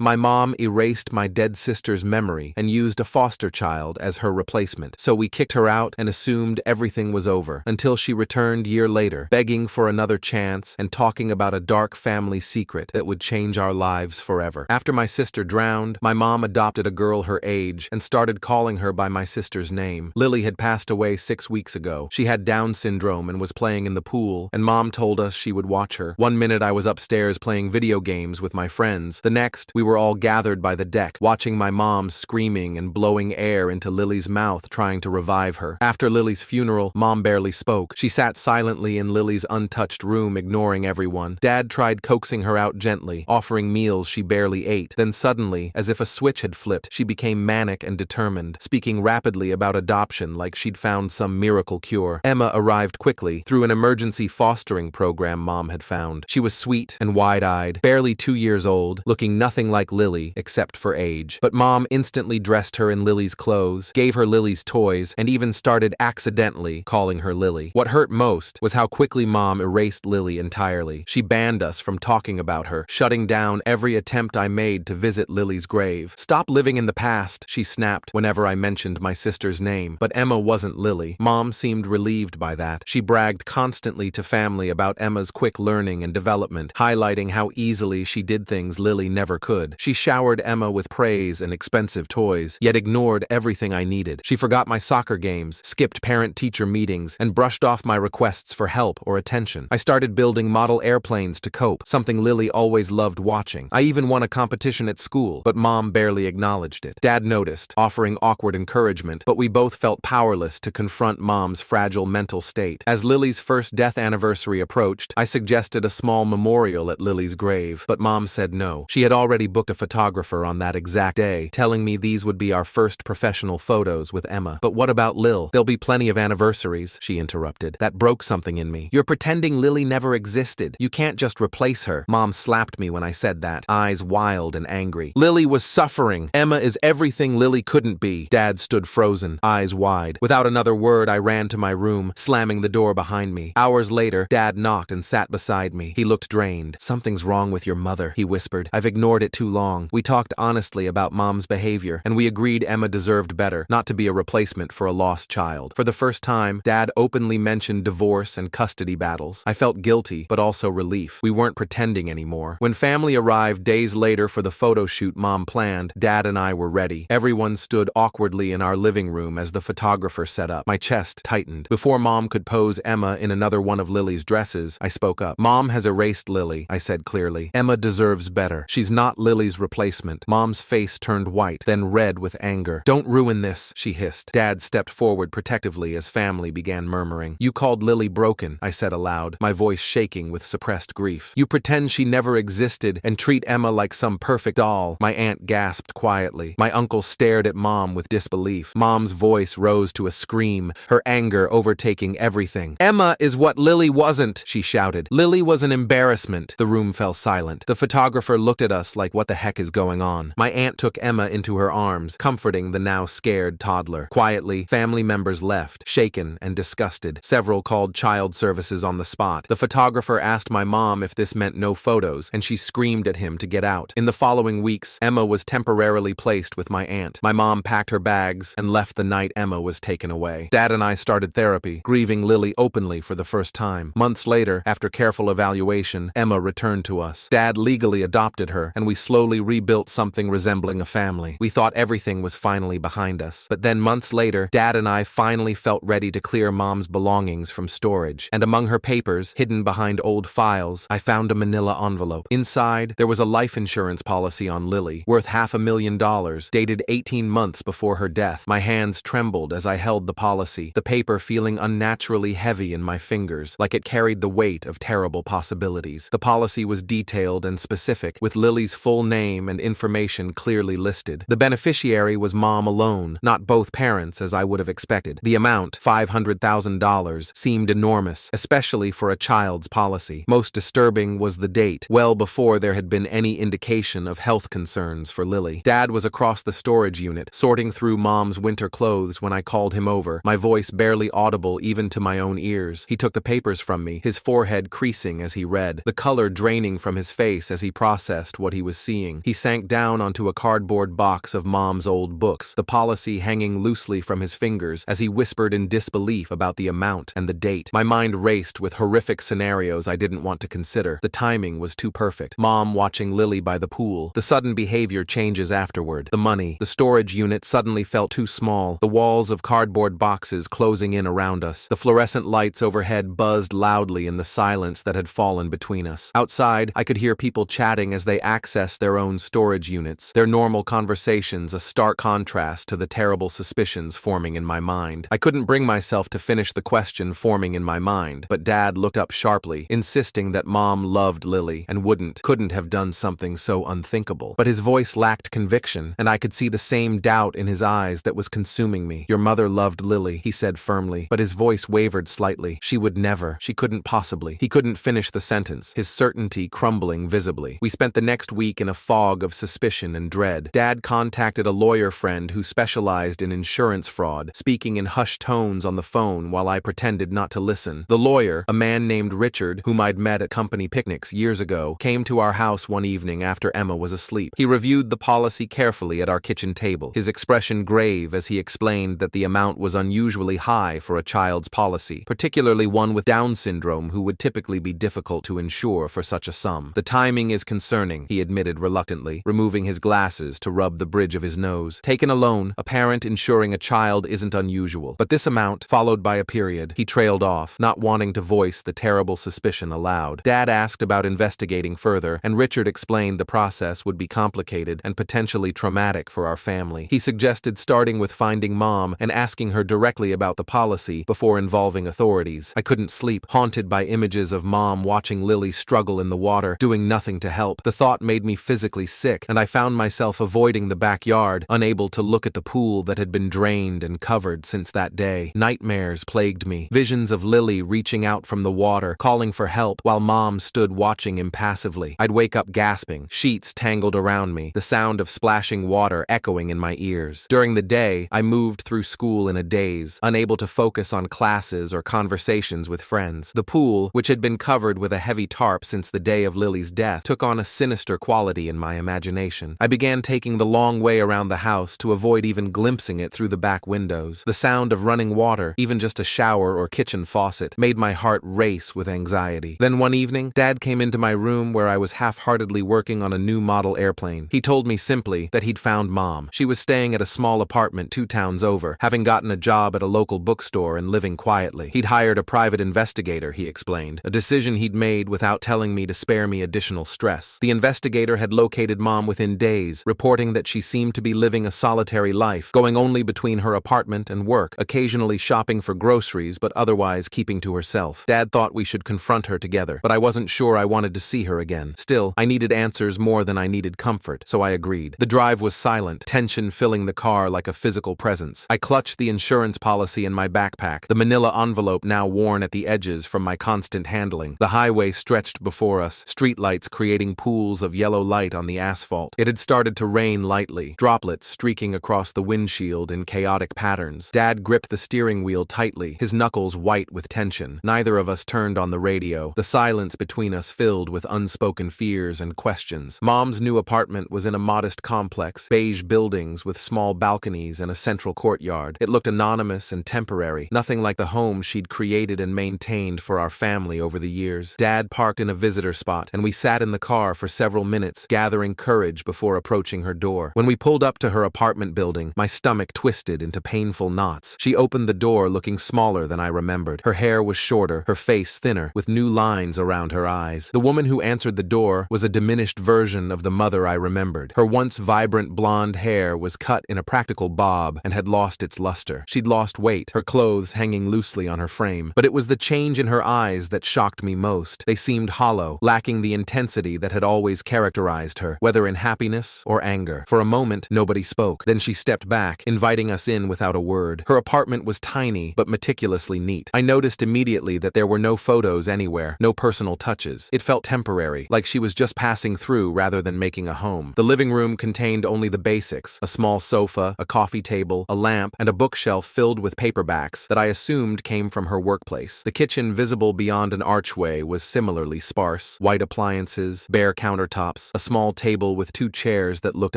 My mom erased my dead sister's memory and used a foster child as her replacement. So we kicked her out and assumed everything was over, until she returned year later, begging for another chance and talking about a dark family secret that would change our lives forever. After my sister drowned, my mom adopted a girl her age and started calling her by my sister's name. Lily had passed away 6 weeks ago. She had Down syndrome and was playing in the pool, and Mom told us she would watch her. One minute I was upstairs playing video games with my friends. The next, we were all gathered by the deck, watching my mom screaming and blowing air into Lily's mouth, trying to revive her. After Lily's funeral, Mom barely spoke. She sat silently in Lily's untouched room, ignoring everyone. Dad tried coaxing her out gently, offering meals she barely ate. Then suddenly, as if a switch had flipped, she became manic and determined, speaking rapidly about adoption like she'd found some miracle cure. Emma arrived quickly, through an emergency fostering program Mom had found. She was sweet and wide-eyed, barely 2 years old, looking nothing like Lily except for age. But Mom instantly dressed her in Lily's clothes, gave her Lily's toys, and even started accidentally calling her Lily. What hurt most was how quickly Mom erased Lily entirely. She banned us from talking about her, shutting down every attempt I made to visit Lily's grave. "Stop living in the past," she snapped whenever I mentioned my sister's name. But Emma wasn't Lily. Mom seemed relieved by that. She bragged constantly to family about Emma's quick learning and development, highlighting how easily she did things Lily never could. She showered Emma with praise and expensive toys, yet ignored everything I needed. She forgot my soccer games, skipped parent-teacher meetings, and brushed off my requests for help or attention. I started building model airplanes to cope, something Lily always loved watching. I even won a competition at school, but Mom barely acknowledged it. Dad noticed, offering awkward encouragement, but we both felt powerless to confront Mom's fragile mental state. As Lily's first death anniversary approached, I suggested a small memorial at Lily's grave, but Mom said no. She had already booked a photographer on that exact day, telling me these would be our first professional photos with Emma. "But what about Lil? There'll be plenty of anniversaries," she interrupted. That broke something in me. "You're pretending Lily never existed. You can't just replace her." Mom slapped me when I said that, eyes wild and angry. "Lily was suffering. Emma is everything Lily couldn't be." Dad stood frozen, eyes wide. Without another word, I ran to my room, slamming the door behind me. Hours later, Dad knocked and sat beside me. He looked drained. "Something's wrong with your mother," he whispered. "I've ignored it too long." We talked honestly about Mom's behavior, and we agreed Emma deserved better, not to be a replacement for a lost child. For the first time, Dad openly mentioned divorce and custody battles. I felt guilty, but also relief. We weren't pretending anymore. When family arrived days later for the photo shoot Mom planned, Dad and I were ready. Everyone stood awkwardly in our living room as the photographer set up. My chest tightened. Before Mom could pose Emma in another one of Lily's dresses, I spoke up. "Mom has erased Lily," I said clearly. "Emma deserves better. She's not Lily's replacement." Mom's face turned white, then red with anger. "Don't ruin this," she hissed. Dad stepped forward protectively as family began murmuring. "You called Lily broken," I said aloud, my voice shaking with suppressed grief. "You pretend she never existed and treat Emma like some perfect doll." My aunt gasped quietly. My uncle stared at Mom with disbelief. Mom's voice rose to a scream, her anger overtaking everything. "Emma is what Lily wasn't," she shouted. "Lily was an embarrassment." The room fell silent. The photographer looked at us like, what the heck is going on? My aunt took Emma into her arms, comforting the now scared toddler. Quietly, family members left, shaken and disgusted. Several called child services on the spot. The photographer asked my mom if this meant no photos, and she screamed at him to get out. In the following weeks, Emma was temporarily placed with my aunt. My mom packed her bags and left the night Emma was taken away. Dad and I started therapy, grieving Lily openly for the first time. Months later, after careful evaluation, Emma returned to us. Dad legally adopted her, and we slowly rebuilt something resembling a family. We thought everything was finally behind us. But then months later, Dad and I finally felt ready to clear Mom's belongings from storage. And among her papers, hidden behind old files, I found a manila envelope. Inside, there was a life insurance policy on Lily, worth $500,000, dated 18 months before her death. My hands trembled as I held the policy, the paper feeling unnaturally heavy in my fingers, like it carried the weight of terrible possibilities. The policy was detailed and specific, with Lily's full name and information clearly listed. The beneficiary was Mom alone, not both parents as I would have expected. The amount, $500,000, seemed enormous, especially for a child's policy. Most disturbing was the date, well before there had been any indication of health concerns for Lily. Dad was across the storage unit, sorting through Mom's winter clothes when I called him over, my voice barely audible even to my own ears. He took the papers from me, his forehead creasing as he read, the color draining from his face as he processed what he was seeing. He sank down onto a cardboard box of Mom's old books, the policy hanging loosely from his fingers as he whispered in disbelief about the amount and the date. My mind raced with horrific scenarios I didn't want to consider. The timing was too perfect. Mom watching Lily by the pool. The sudden behavior changes afterward. The money. The storage unit suddenly felt too small. The walls of cardboard boxes closing in around us. The fluorescent lights overhead buzzed loudly in the silence that had fallen between us. Outside, I could hear people chatting as they accessed their own storage units, their normal conversations a stark contrast to the terrible suspicions forming in my mind. I couldn't bring myself to finish the question forming in my mind, but Dad looked up sharply, insisting that Mom loved Lily and couldn't have done something so unthinkable. But his voice lacked conviction, and I could see the same doubt in his eyes that was consuming me. Your mother loved Lily, he said firmly, but his voice wavered slightly. She would never. She couldn't possibly. He couldn't finish the sentence, his certainty crumbling visibly. We spent the next week in a fog of suspicion and dread. Dad contacted a lawyer friend who specialized in insurance fraud, speaking in hushed tones on the phone while I pretended not to listen. The lawyer, a man named Richard, whom I'd met at company picnics years ago, came to our house one evening after Emma was asleep. He reviewed the policy carefully at our kitchen table, his expression grave as he explained that the amount was unusually high for a child's policy, particularly one with Down syndrome who would typically be difficult to insure for such a sum. The timing is concerning, he admitted reluctantly, removing his glasses to rub the bridge of his nose. Taken alone, a parent insuring a child isn't unusual, but this amount, followed by a period. He trailed off, not wanting to voice the terrible suspicion aloud. Dad asked about investigating further, and Richard explained the process would be complicated and potentially traumatic for our family. He suggested starting with finding Mom and asking her directly about the policy before involving authorities. I couldn't sleep, haunted by images of Mom watching Lily struggle in the water, doing nothing to help. The thought made me physically sick, and I found myself avoiding the backyard, unable to look at the pool that had been drained and covered since that day. Nightmares plagued me, visions of Lily reaching out from the water, calling for help, while Mom stood watching impassively. I'd wake up gasping, sheets tangled around me, the sound of splashing water echoing in my ears. During the day, I moved through school in a daze, unable to focus on classes or conversations with friends. The pool, which had been covered with a heavy tarp since the day of Lily's death, took on a sinister quality in my imagination. I began taking the long way around the house to avoid even glimpsing it through the back windows. The sound of running water, even just a shower or kitchen faucet, made my heart race with anxiety. Then one evening, Dad came into my room where I was half-heartedly working on a new model airplane. He told me simply that he'd found Mom. She was staying at a small apartment 2 towns over, having gotten a job at a local bookstore and living quietly. He'd hired a private investigator, he explained, a decision he'd made without telling me to spare me additional stress. The investigator had located Mom within days, reporting that she seemed to be living a solitary life, going only between her apartment and work, occasionally shopping for groceries but otherwise keeping to herself. Dad thought we should confront her together, but I wasn't sure I wanted to see her again. Still, I needed answers more than I needed comfort, so I agreed. The drive was silent, tension filling the car like a physical presence. I clutched the insurance policy in my backpack, the manila envelope now worn at the edges from my constant handling. The highway stretched before us, streetlights creating pools of yellow light on the asphalt. It had started to rain lightly, droplets streaking across the windshield in chaotic patterns. Dad gripped the steering wheel tightly, his knuckles white with tension. Neither of us turned on the radio, the silence between us filled with unspoken fears and questions. Mom's new apartment was in a modest complex, beige buildings with small balconies and a central courtyard. It looked anonymous and temporary, nothing like the home she'd created and maintained for our family over the years. Dad parked in a visitor spot, and we sat in the car for several minutes, gathering courage before approaching her door. When we pulled up to her apartment building, my stomach twisted into painful knots. She opened the door looking smaller than I remembered. Her hair was shorter, her face thinner, with new lines around her eyes. The woman who answered the door was a diminished version of the mother I remembered. Her once vibrant blonde hair was cut in a practical bob and had lost its luster. She'd lost weight, her clothes hanging loosely on her frame, but it was the change in her eyes that shocked me most. They seemed hollow, lacking the intensity that had always characterized her, whether in happiness or anger. For a moment, nobody spoke. Then she stepped back, inviting us in without a word. Her apartment was tiny, but meticulously neat. I noticed immediately that there were no photos anywhere, no personal touches. It felt temporary, like she was just passing through rather than making a home. The living room contained only the basics: a small sofa, a coffee table, a lamp, and a bookshelf filled with paperbacks that I assumed came from her workplace. The kitchen, visible beyond an archway, was similarly sparse: white appliances, bare countertops, a small table with 2 chairs that looked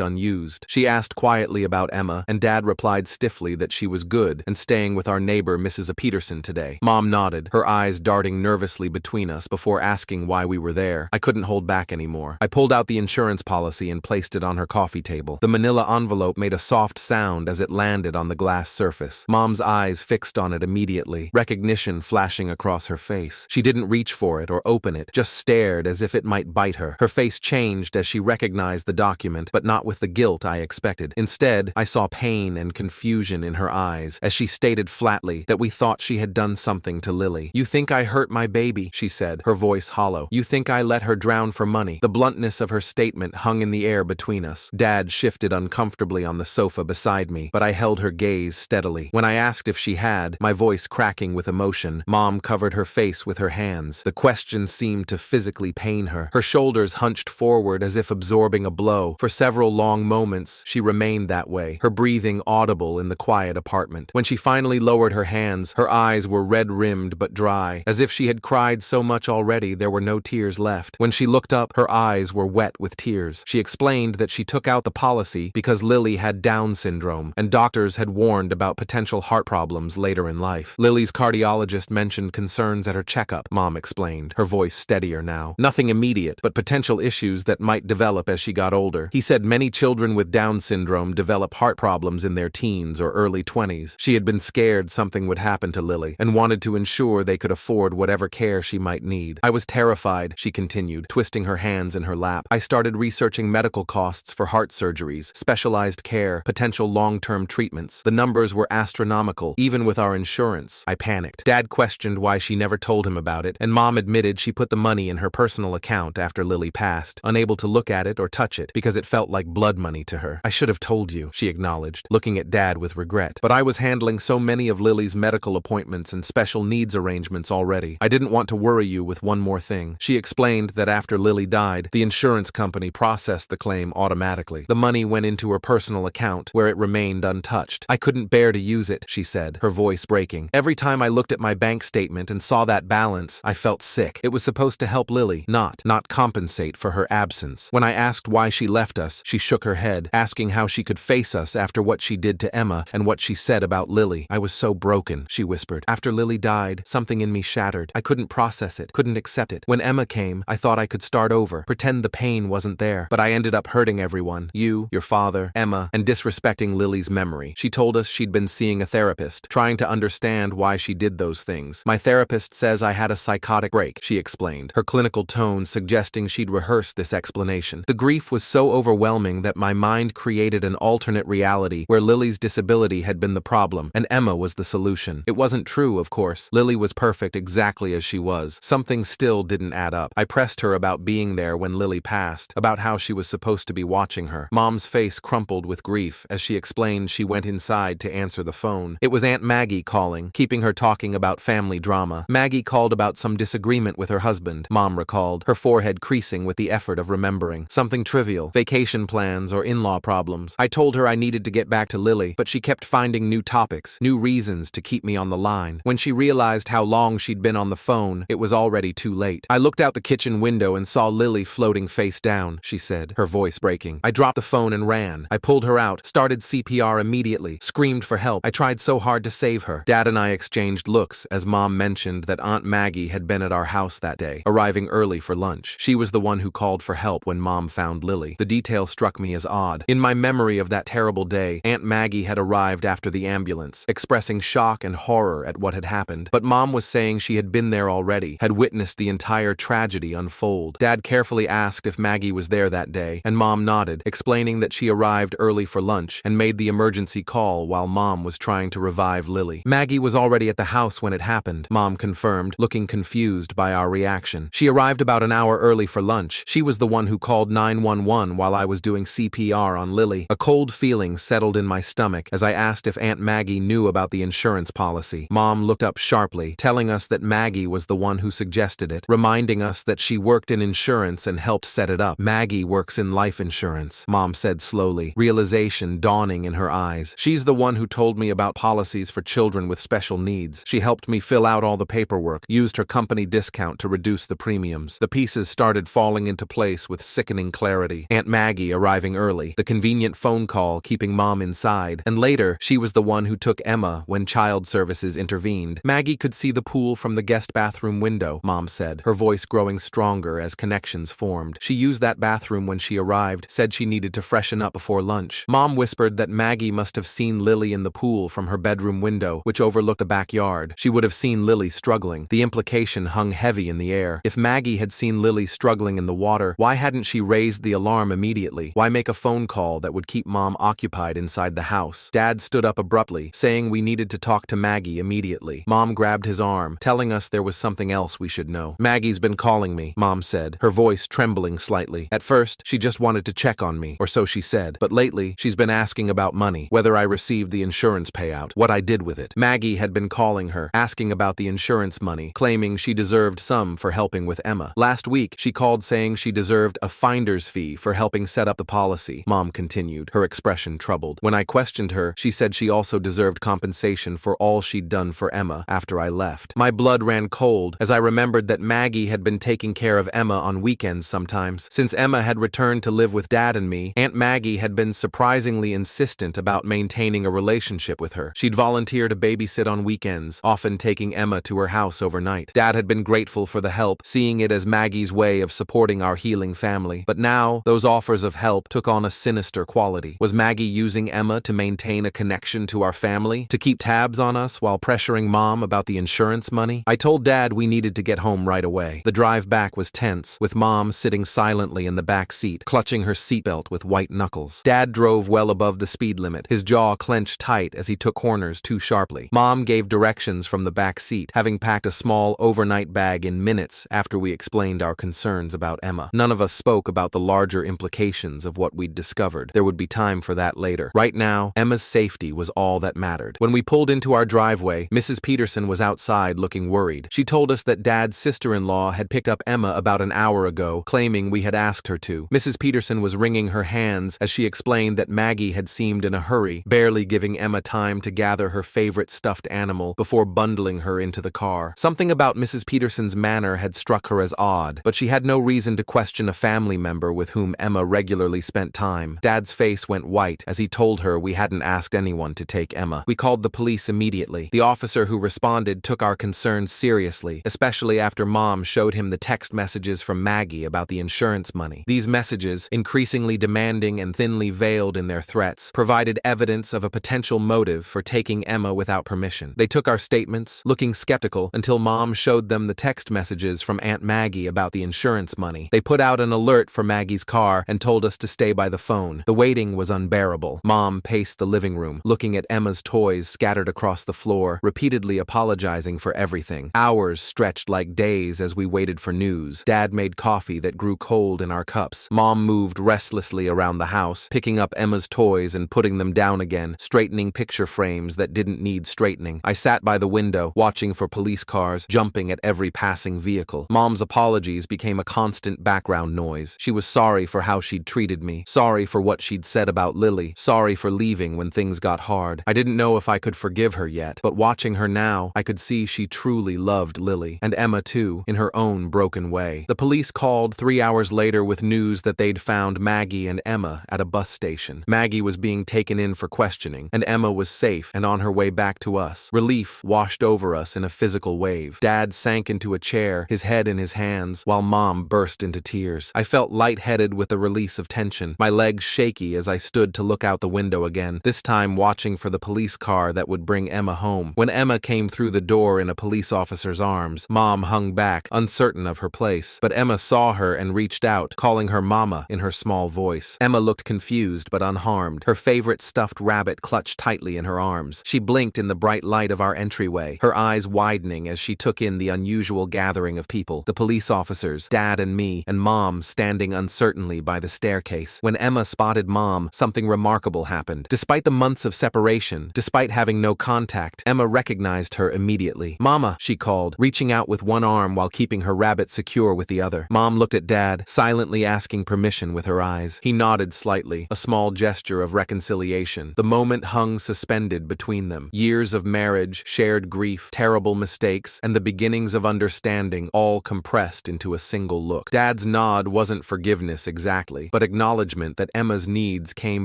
unused. She asked quietly about Emma, and Dad replied stiffly that she was good and staying with our neighbor Mrs. Peterson today. Mom nodded, her eyes darting nervously between us before asking why we were there. I couldn't hold back anymore. I pulled out the insurance policy and placed it on her coffee table. The manila envelope made a soft sound as it landed on the glass surface. Mom's eyes fixed on it immediately, recognition flashing across her face. She didn't reach for it or open it, just stared as if it might bite her. Her face changed as she recognized the document, but not with the guilt I expected. Instead, I saw pain and confusion in her eyes as she stated flatly that we thought she had done something to Lily. "You think I hurt my baby," she said, her voice hollow. "You think I let her drown for money." The bluntness of her statement hung in the air between us. Dad shifted uncomfortably on the sofa beside me, but I held her gaze steadily. When I asked if she had, my voice cracking with emotion, Mom covered her face with her hands. The question seemed to physically pain her. Her shoulders hunched forward as if absorbing a blow. For several long moments, she remained that way, her breathing audible in the quiet apartment. When she finally lowered her hands, her eyes were red-rimmed but dry, as if she had cried so much already there were no tears left. When she looked up, her eyes were wet with tears. She explained that she took out the policy because Lily had Down syndrome, and doctors had warned about potential heart problems later in life. Lily's cardiologist mentioned concerns at her checkup, Mom explained, her voice steadier now. Nothing immediate, but potential issues that might develop as she got older. He said many children with Down syndrome develop heart problems in their teens or early 20s. She had been scared something would happen to Lily and wanted to ensure they could afford whatever care she might need. "I was terrified," she continued, twisting her hands in her lap. "I started researching medical costs for heart surgeries, specialized care, potential long-term treatments. The numbers were astronomical, even with our insurance." I panicked. Dad questioned why she never told him about it, and Mom admitted she put the money in her personal account after Lily passed, unable to look at it or touch it because it felt like blood money to her. "I should have told you," she acknowledged, looking at Dad with regret. "But I was handling so many of Lily's medical appointments and special needs arrangements already. I didn't want to worry you with one more thing." She explained that after Lily died, the insurance company processed the claim automatically. The money went into her personal account, where it remained untouched. "I couldn't bear to use it," she said, her voice breaking. "Every time I looked at my bank statement and saw that balance, I felt sick. It was supposed to help Lily, not compensate for her absence." When I asked why she left us, she shook her head, asking how she could face us after what she did to Emma and what she said about Lily. "I was so broken," she whispered. "After Lily died, something in me shattered. I couldn't process it, couldn't accept it. When Emma came, I thought I could start over, pretend the pain wasn't there. But I ended up hurting everyone. You, your father, Emma, and disrespecting Lily's memory." She told us she'd been seeing a therapist, trying to understand why she did those things. "My therapist says I had a psychotic break," she explained, her clinical tone suggesting she'd rehearsed this explanation. "The grief was so overwhelming that my mind created an alternate reality where Lily's disability had been the problem and Emma was the solution. It wasn't true, of course. Lily was perfect exactly as she was. Something still didn't add up. I pressed her about being there when Lily passed, about how she was supposed to be watching her. Mom's face crumpled with grief as she explained she went inside to answer the phone. It was Aunt Maggie calling, keeping her talking about family drama. Maggie called about some disagreement with her husband, Mom recalled, her forehead creasing with the effort of remembering. Something trivial, vacation plans or in-law problems. I told her I needed to get back to Lily, but she kept finding new topics, new reasons to keep me on the line. When she realized how long she'd been on the phone, it was already too late. "I looked out the kitchen window and saw Lily floating face down," she said, her voice breaking. "I dropped the phone and ran. I pulled her out, started CPR immediately, screamed for help. I tried so hard to save her." Dad and I exchanged looks as Mom mentioned that Aunt Maggie had been at our house that day, arriving early for lunch. She was the one who called for help when Mom found Lily. The detail struck me as odd. In my memory of that terrible day, Aunt Maggie had arrived after the ambulance, expressing shock and horror at what had happened. But Mom was saying she had been there already, had witnessed the entire tragedy unfold. Dad carefully asked if Maggie was there that day, and Mom nodded, explaining that she arrived early for lunch and made the emergency call while Mom was trying to revive Lily. "Maggie was already at the house when it happened," Mom confirmed, looking confused by our reaction. "She arrived about an hour early for lunch. She was the one who called 911 while I was doing CPR on Lily." A cold feeling settled in my stomach as I asked if Aunt Maggie knew about the insurance policy. Mom looked up sharply, telling us that Maggie was the one who suggested it, reminding us that she worked in insurance and helped set it up. "Maggie works in life insurance," Mom said slowly, realization dawning in her eyes. "She's the one who told me about policies for children with special needs. She helped me fill out all the paperwork, used her company discount to reduce the premiums." The pieces started falling into place us with sickening clarity. Aunt Maggie arriving early, the convenient phone call keeping Mom inside, and later, she was the one who took Emma when child services intervened. Maggie could see the pool from the guest bathroom window, Mom said, her voice growing stronger as connections formed. She used that bathroom when she arrived, said she needed to freshen up before lunch. Mom whispered that Maggie must have seen Lily in the pool from her bedroom window, which overlooked the backyard. She would have seen Lily struggling. The implication hung heavy in the air. If Maggie had seen Lily struggling in the water, why hadn't she raised the alarm immediately? Why make a phone call that would keep Mom occupied inside the house? Dad stood up abruptly, saying we needed to talk to Maggie immediately. Mom grabbed his arm, telling us there was something else we should know. Maggie's been calling me, Mom said, her voice trembling slightly. At first, she just wanted to check on me, or so she said, but lately, she's been asking about money, whether I received the insurance payout, what I did with it. Maggie had been calling her, asking about the insurance money, claiming she deserved some for helping with Emma. Last week, she called saying she deserved a finder's fee for helping set up the policy, Mom continued, her expression troubled. When I questioned her, she said she also deserved compensation for all she'd done for Emma after I left. My blood ran cold as I remembered that Maggie had been taking care of Emma on weekends sometimes. Since Emma had returned to live with Dad and me, Aunt Maggie had been surprisingly insistent about maintaining a relationship with her. She'd volunteer to babysit on weekends, often taking Emma to her house overnight. Dad had been grateful for the help, seeing it as Maggie's way of supporting our healing family. But now, those offers of help took on a sinister quality. Was Maggie using Emma to maintain a connection to our family? To keep tabs on us while pressuring Mom about the insurance money? I told Dad we needed to get home right away. The drive back was tense, with Mom sitting silently in the back seat, clutching her seatbelt with white knuckles. Dad drove well above the speed limit, his jaw clenched tight as he took corners too sharply. Mom gave directions from the back seat, having packed a small overnight bag in minutes after we explained our concerns about Emma. None of us spoke about the larger implications of what we'd discovered. There would be time for that later. Right now, Emma's safety was all that mattered. When we pulled into our driveway, Mrs. Peterson was outside looking worried. She told us that Dad's sister-in-law had picked up Emma about an hour ago, claiming we had asked her to. Mrs. Peterson was wringing her hands as she explained that Maggie had seemed in a hurry, barely giving Emma time to gather her favorite stuffed animal before bundling her into the car. Something about Mrs. Peterson's manner had struck her as odd, but she had no reason to question a family member with whom Emma regularly spent time. Dad's face went white as he told her we hadn't asked anyone to take Emma. We called the police immediately. The officer who responded took our concerns seriously, especially after Mom showed him the text messages from Maggie about the insurance money. These messages, increasingly demanding and thinly veiled in their threats, provided evidence of a potential motive for taking Emma without permission. They took our statements, looking skeptical, until Mom showed them the text messages from Aunt Maggie about the insurance money. They put out an alert for Maggie's car and told us to stay by the phone. The waiting was unbearable. Mom paced the living room, looking at Emma's toys scattered across the floor, repeatedly apologizing for everything. Hours stretched like days as we waited for news. Dad made coffee that grew cold in our cups. Mom moved restlessly around the house, picking up Emma's toys and putting them down again, straightening picture frames that didn't need straightening. I sat by the window, watching for police cars, jumping at every passing vehicle. Mom's apologies became a constant background noise. She was sorry for how she'd treated me, sorry for what she'd said about Lily, sorry for leaving when things got hard. I didn't know if I could forgive her yet, but watching her now, I could see she truly loved Lily, and Emma too, in her own broken way. The police called 3 hours later with news that they'd found Maggie and Emma at a bus station. Maggie was being taken in for questioning, and Emma was safe and on her way back to us. Relief washed over us in a physical wave. Dad sank into a chair, his head in his hands, while Mom burst into tears. I felt lightheaded with the release of tension, my legs shaky as I stood to look out the window again, this time watching for the police car that would bring Emma home. When Emma came through the door in a police officer's arms, Mom hung back, uncertain of her place. But Emma saw her and reached out, calling her Mama in her small voice. Emma looked confused but unharmed, her favorite stuffed rabbit clutched tightly in her arms. She blinked in the bright light of our entryway, her eyes widening as she took in the unusual gathering of people, the police officers, Dad and me, and Mom standing uncertainly by the staircase. When Emma spotted Mom, something remarkable happened. Despite the months of separation, despite having no contact, Emma recognized her immediately. "Mama," she called, reaching out with one arm while keeping her rabbit secure with the other. Mom looked at Dad, silently asking permission with her eyes. He nodded slightly, a small gesture of reconciliation. The moment hung suspended between them. Years of marriage, shared grief, terrible mistakes, and the beginnings of understanding all compressed into a single look. Dad's nod nod wasn't forgiveness exactly, but acknowledgement that Emma's needs came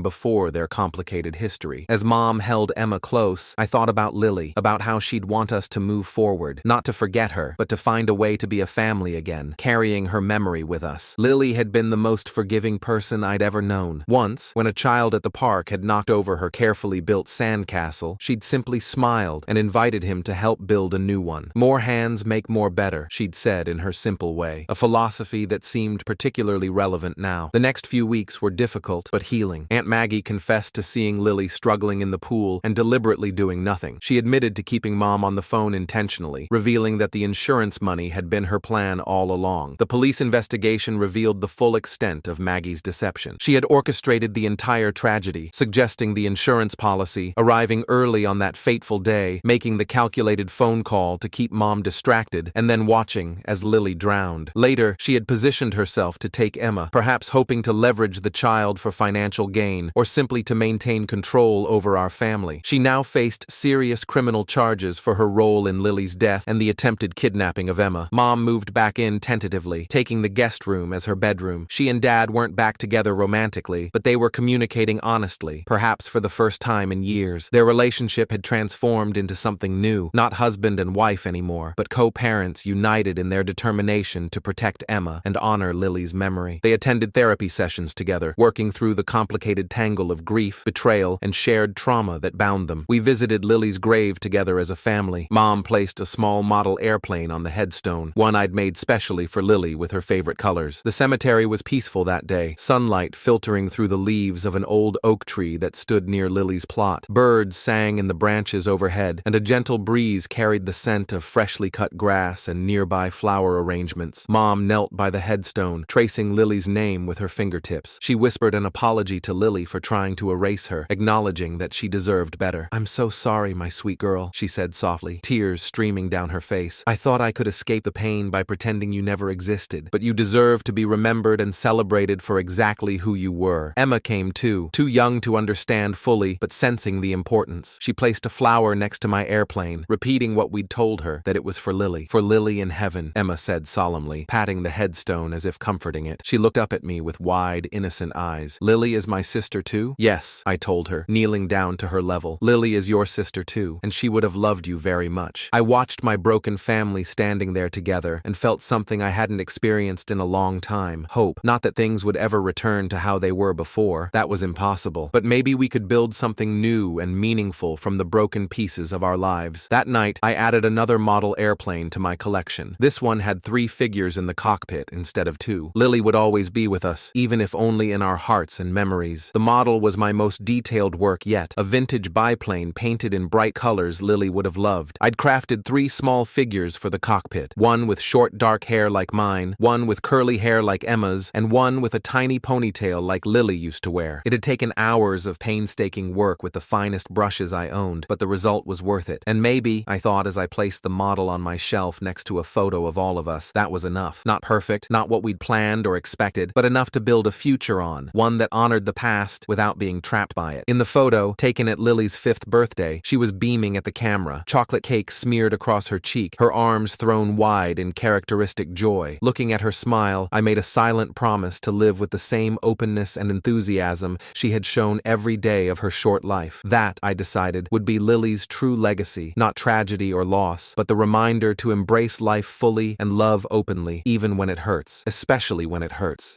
before their complicated history. As Mom held Emma close, I thought about Lily, about how she'd want us to move forward, not to forget her, but to find a way to be a family again, carrying her memory with us. Lily had been the most forgiving person I'd ever known. Once, when a child at the park had knocked over her carefully built sandcastle, she'd simply smiled and invited him to help build a new one. More hands make more better, she'd said in her simple way, a philosophy that seemed particularly relevant now. The next few weeks were difficult but healing. Aunt Maggie confessed to seeing Lily struggling in the pool and deliberately doing nothing. She admitted to keeping Mom on the phone intentionally, revealing that the insurance money had been her plan all along. The police investigation revealed the full extent of Maggie's deception. She had orchestrated the entire tragedy, suggesting the insurance policy, arriving early on that fateful day, making the calculated phone call to keep Mom distracted, and then watching as Lily drowned. Later, she had positioned herself to take Emma, perhaps hoping to leverage the child for financial gain, or simply to maintain control over our family. She now faced serious criminal charges for her role in Lily's death and the attempted kidnapping of Emma. Mom moved back in tentatively, taking the guest room as her bedroom. She and Dad weren't back together romantically, but they were communicating honestly, perhaps for the first time in years. Their relationship had transformed into something new, not husband and wife anymore, but co-parents united in their determination to protect Emma and honor Lily's memory. They attended therapy sessions together, working through the complicated tangle of grief, betrayal, and shared trauma that bound them. We visited Lily's grave together as a family. Mom placed a small model airplane on the headstone, one I'd made specially for Lily with her favorite colors. The cemetery was peaceful that day, sunlight filtering through the leaves of an old oak tree that stood near Lily's plot. Birds sang in the branches overhead, and a gentle breeze carried the scent of freshly cut grass and nearby flower arrangements. Mom knelt by the headstone, tracing Lily's name with her fingertips. She whispered an apology to Lily for trying to erase her, acknowledging that she deserved better. "I'm so sorry, my sweet girl," she said softly, tears streaming down her face. "I thought I could escape the pain by pretending you never existed, but you deserve to be remembered and celebrated for exactly who you were." Emma came too young to understand fully, but sensing the importance. She placed a flower next to my airplane, repeating what we'd told her, that it was for Lily. "For Lily in heaven," Emma said solemnly, patting the headstone as if comforting it. She looked up at me with wide, innocent eyes. "Lily is my sister too?" "Yes," I told her, kneeling down to her level. "Lily is your sister too, and she would have loved you very much." I watched my broken family standing there together and felt something I hadn't experienced in a long time. Hope. Not that things would ever return to how they were before. That was impossible. But maybe we could build something new and meaningful from the broken pieces of our lives. That night, I added another model airplane to my collection. This one had 3 figures in the cockpit instead of 2. Lily would always be with us, even if only in our hearts and memories. The model was my most detailed work yet, a vintage biplane painted in bright colors Lily would have loved. I'd crafted 3 small figures for the cockpit, one with short dark hair like mine, one with curly hair like Emma's, and one with a tiny ponytail like Lily used to wear. It had taken hours of painstaking work with the finest brushes I owned, but the result was worth it. And maybe, I thought as I placed the model on my shelf next to a photo of all of us, that was enough. Not perfect, not what we'd planned or expected, but enough to build a future on, one that honored the past without being trapped by it. In the photo, taken at Lily's 5th birthday, she was beaming at the camera, chocolate cake smeared across her cheek, her arms thrown wide in characteristic joy. Looking at her smile, I made a silent promise to live with the same openness and enthusiasm she had shown every day of her short life. That, I decided, would be Lily's true legacy, not tragedy or loss, but the reminder to embrace life fully and love openly, even when it hurts, especially when it hurts.